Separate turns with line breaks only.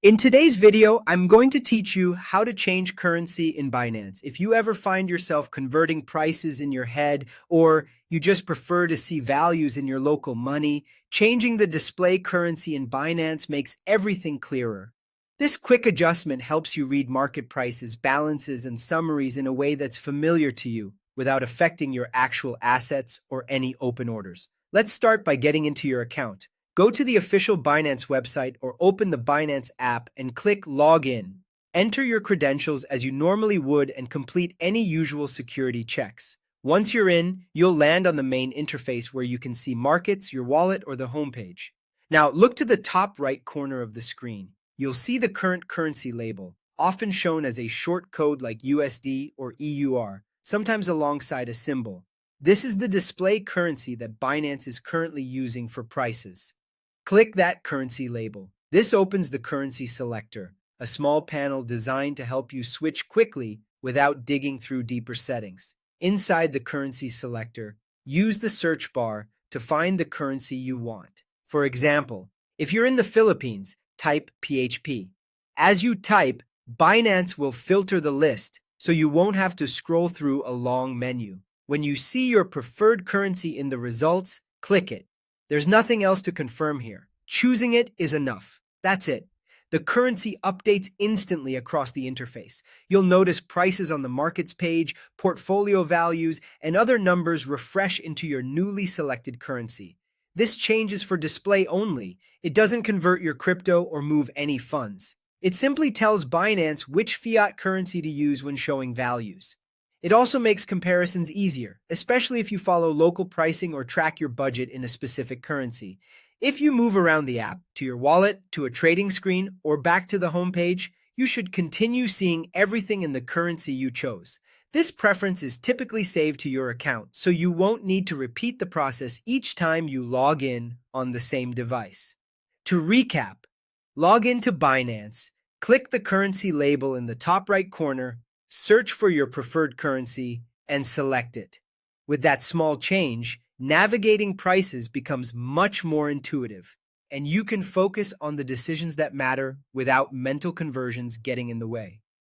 In today's video, I'm going to teach you how to change currency in Binance. If you ever find yourself converting prices in your head, or you just prefer to see values in your local money, changing the display currency in Binance makes everything clearer. This quick adjustment helps you read market prices, balances, and summaries in a way that's familiar to you without affecting your actual assets or any open orders. Let's start by getting into your account. Go to the official Binance website or open the Binance app and click Login. Enter your credentials as you normally would and complete any usual security checks. Once you're in, you'll land on the main interface where you can see markets, your wallet, or the homepage. Now, look to the top right corner of the screen. You'll see the current currency label, often shown as a short code like USD or EUR, sometimes alongside a symbol. This is the display currency that Binance is currently using for prices. Click that currency label. This opens the currency selector, a small panel designed to help you switch quickly without digging through deeper settings. Inside the currency selector, use the search bar to find the currency you want. For example, if you're in the Philippines, type PHP. As you type, Binance will filter the list so you won't have to scroll through a long menu. When you see your preferred currency in the results, click it. There's nothing else to confirm here. Choosing it is enough. That's it. The currency updates instantly across the interface. You'll notice prices on the markets page, portfolio values, and other numbers refresh into your newly selected currency. This change is for display only. It doesn't convert your crypto or move any funds. It simply tells Binance which fiat currency to use when showing values. It also makes comparisons easier, especially if you follow local pricing or track your budget in a specific currency. If you move around the app, to your wallet, to a trading screen, or back to the homepage, you should continue seeing everything in the currency you chose. This preference is typically saved to your account, so you won't need to repeat the process each time you log in on the same device. To recap, log into Binance, click the currency label in the top right corner, search for your preferred currency, and select it. With that small change, navigating prices becomes much more intuitive, and you can focus on the decisions that matter without mental conversions getting in the way.